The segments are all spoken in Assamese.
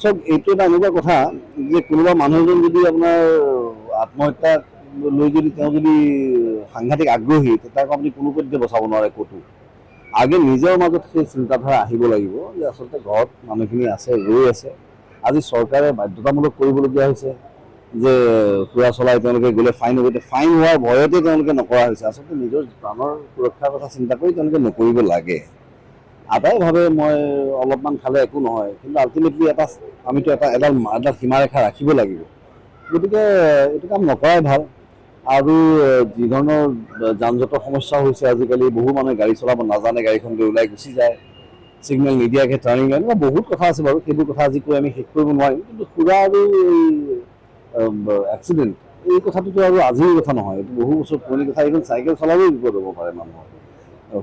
চব এইটো এটা এনেকুৱা কথা যে কোনোবা মানুহ এজন যদি আপোনাৰ আত্মহত্যা লৈ যদি তেওঁ যদি সাংঘাতিক আগ্ৰহী তাক আপুনি কোনো পধ্যে বচাব নোৱাৰে ক'তো। আগে নিজৰ মাজত সেই চিন্তাধাৰা আহিব লাগিব যে আচলতে ঘৰত মানুহখিনি আছে, ৰৈ আছে। আজি চৰকাৰে বাধ্যতামূলক কৰিবলগীয়া হৈছে যে সুৰা চলাই তেওঁলোকে গ'লে ফাইন হ'ব। ফাইন হোৱাৰ ভয়তে তেওঁলোকে নকৰা হৈছে। আচলতে নিজৰ প্ৰাণৰ সুৰক্ষাৰ কথা চিন্তা কৰি তেওঁলোকে নকৰিব লাগে। আটাই ভাবে মই অলপমান খালে একো নহয়, কিন্তু আল্টিমেটলি আমিতো এডাল সীমাৰেখা ৰাখিব লাগিব। গতিকে এইটো কাম নকৰাই ভাল। আৰু যি ধৰণৰ যান জঁটৰ সমস্যা হৈছে আজিকালি, বহু মানুহে গাড়ী চলাব নাজানে, গাড়ীখন লৈ ওলাই গুচি যায়, ছিগনেল নিদিয়াকৈ টাৰ্ণিং লয়। এনেকুৱা বহুত কথা আছে বাৰু, সেইবোৰ কথা আজি কৈ আমি শেষ কৰিব নোৱাৰিম। কিন্তু সুৰা আৰু এক্সিডেণ্ট এই কথাটোতো আৰু আজিৰ কথা নহয়, এইটো বহু বছৰ পুৰণি কথা। এইখন চাইকেল চলালেও বিপদ হ'ব পাৰে মানুহৰ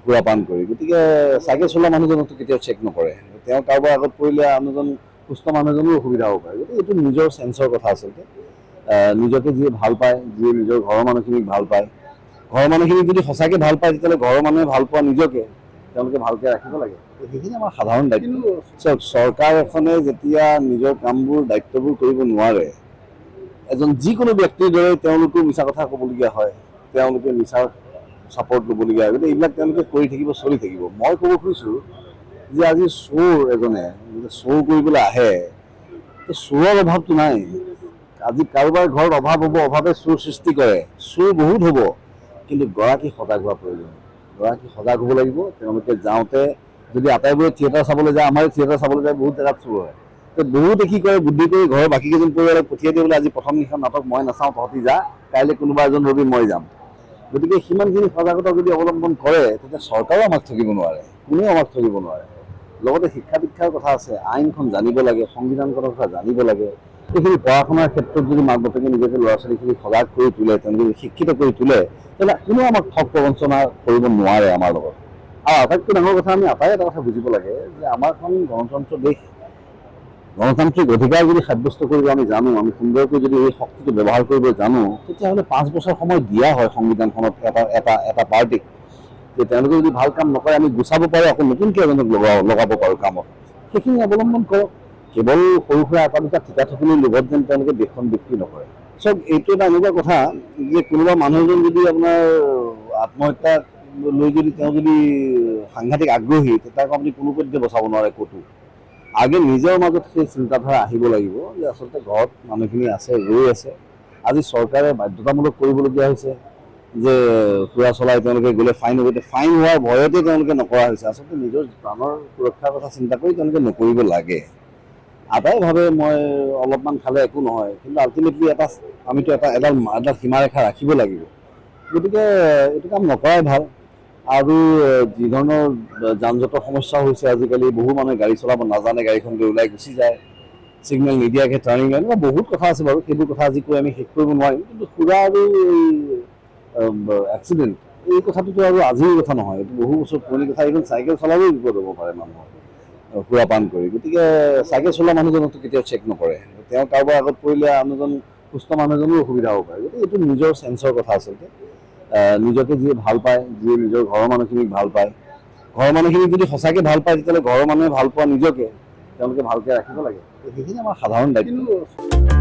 সুৰাপান কৰি। গতিকে চাইকেল চলোৱা মানুহজনকতো কেতিয়াও চেক নকৰে, তেওঁ কাৰোবাৰ আগত পৰিলে আন এজন সুস্থ মানুহ এজনো অসুবিধা হ'ব পাৰে। গতিকে এইটো নিজৰ চেঞ্চৰ কথা আচলতে। নিজকে যিয়ে ভাল পায়, যিয়ে নিজৰ ঘৰৰ মানুহখিনিক ভাল পায়, ঘৰৰ মানুহখিনিক যদি সঁচাকৈ ভাল পায় তেতিয়াহ'লে ঘৰৰ মানুহে ভাল পোৱা নিজকে তেওঁলোকে ভালকৈ ৰাখিব লাগে। সেইখিনি আমাৰ সাধাৰণ দায়িত্ব। চাওক, চৰকাৰ এখনে যেতিয়া নিজৰ কামবোৰ দায়িত্ববোৰ কৰিব নোৱাৰে, এজন যিকোনো ব্যক্তিৰ দৰে তেওঁলোকেও মিছা কথা ক'বলগীয়া হয়, তেওঁলোকে মিছাৰ ছাপোৰ্ট ল'বলগীয়া হয়। গতিকে এইবিলাক তেওঁলোকে কৰি থাকিব, চলি থাকিব। মই ক'ব খুজিছোঁ যে আজি চোৰ এজনে চোৰ কৰিবলৈ আহে, চোৰৰ অভাৱটো নাই। আজি কাৰোবাৰ ঘৰত অভাৱ হ'ব, অভাৱে চোৰ সৃষ্টি কৰে, চোৰ বহুত হ'ব, কিন্তু গৰাকী সজাগ হোৱা প্ৰয়োজন। গৰাকী সজাগ হ'ব লাগিব। তেওঁলোকে যাওঁতে যদি আটাইবোৰে থিয়েটাৰ চাবলৈ যায়, আমাৰ থিয়েটাৰ চাবলৈ যায়, বহুত জেগাত চোৰ হয়। বহুতে কি কৰে, বুদ্ধি কৰি ঘৰৰ বাকীকেইজন পৰিয়ালক পঠিয়াই দিয়ে বোলে আজি প্ৰথমকেইখন নাটক মই নাচাওঁ, তহঁতি যা, কাইলৈ কোনোবা এজন ৰবি মই যাম। গতিকে সিমানখিনি সজাগতা যদি অৱলম্বন কৰে তেতিয়া চৰকাৰেও আমাক ঠগিব নোৱাৰে, কোনেও আমাক ঠগিব নোৱাৰে। লগতে শিক্ষা দীক্ষাৰ কথা আছে, আইনখন জানিব লাগে, সংবিধানখনৰ কথা জানিব লাগে। এইখিনি পঢ়া শুনাৰ ক্ষেত্ৰত যদি মাক বাপেকে নিজকে ল'ৰা ছোৱালীখিনি সজাগ কৰি তোলে, তেওঁলোকে শিক্ষিত কৰি তোলে, তেতিয়াহ'লে কোনেও আমাক ঠগ প্ৰবঞ্চনা কৰিব নোৱাৰে আমাৰ লগত। আৰু আটাইতকৈ ডাঙৰ কথা, আমি আটাই এটা কথা বুজিব লাগে যে আমাৰখন গণতন্ত্ৰ দেশ। গণতান্ত্ৰিক অধিকাৰ যদি সাব্যস্ত কৰিব আমি জানো, আমি সুন্দৰকৈ যদি এই শক্তিটো ব্যৱহাৰ কৰিব জানো, তেতিয়াহ'লে 5 বছৰ সময় দিয়া হয় সংবিধানখনত এটা পাৰ্টিক, যে তেওঁলোকে যদি ভাল কাম নকৰে আমি গুচাব পাৰোঁ, আকৌ নতুনকৈ এজনক লগাব পাৰোঁ কামত। সেইখিনি অৱলম্বন কৰক। কেৱল সৰু সুৰা এটা দুটা ঠিকা থকিলেই লোভত যেন তেওঁলোকে দেশখন বিক্ৰী নকৰে। চব এইটো এটা এনেকুৱা কথা যে কোনোবা মানুহ এজন যদি আপোনাৰ আত্মহত্যা লৈ যদি তেওঁ যদি সাংঘাতিক আগ্ৰহী তাক আপুনি কোনো পধ্যে বচাব নোৱাৰে ক'তো। আগে নিজৰ মাজত সেই চিন্তাধাৰা আহিব লাগিব যে আচলতে ঘৰত মানুহখিনি আছে, ৰৈ আছে। আজি চৰকাৰে বাধ্যতামূলক কৰিবলগীয়া হৈছে যে সুৰা চলাই তেওঁলোকে গ'লে ফাইন হ'ব। ফাইন হোৱাৰ ভয়তে তেওঁলোকে নকৰা হৈছে। আচলতে নিজৰ প্ৰাণৰ সুৰক্ষাৰ কথা চিন্তা কৰি তেওঁলোকে নকৰিব লাগে। আটাই ভাবে মই অলপমান খালে একো নহয়, কিন্তু আল্টিমেটলি আমিতো এডাল সীমাৰেখা ৰাখিব লাগিব। গতিকে এইটো কাম নকৰাই ভাল। আৰু যি ধৰণৰ যান জঁটৰ সমস্যা হৈছে আজিকালি, বহু মানুহে গাড়ী চলাব নাজানে, গাড়ীখন লৈ ওলাই গুচি যায়, ছিগনেল নিদিয়াকৈ টাৰ্ণিং লয়। এনেকুৱা বহুত কথা আছে বাৰু, সেইবোৰ কথা আজি কৈ আমি শেষ কৰিব নোৱাৰিম। কিন্তু সুৰা আৰু এক্সিডেণ্ট এই কথাটোতো আৰু আজিৰ কথা নহয়, এইটো বহু বছৰ পুৰণি কথা। এইখন চাইকেল চলালেও বিপদ হ'ব পাৰে মানুহৰ সুৰাপান কৰি। গতিকে চাইকেল চলোৱা মানুহজনকতো কেতিয়াও চেক নকৰে, তেওঁ কাৰোবাৰ আগত পৰিলে আন এজন সুস্থ মানুহ এজনো অসুবিধা হ'ব পাৰে। গতিকে এইটো নিজৰ চেঞ্চৰ কথা আচলতে। নিজকে যিয়ে ভাল পায়, যিয়ে নিজৰ ঘৰৰ মানুহখিনিক ভাল পায়, ঘৰৰ মানুহখিনিক যদি সঁচাকৈ ভাল পায় তেতিয়াহ'লে ঘৰৰ মানুহে ভাল পোৱা নিজকে তেওঁলোকে ভালকৈ ৰাখিব লাগে। সেইখিনি আমাৰ সাধাৰণ দায়িত্ব।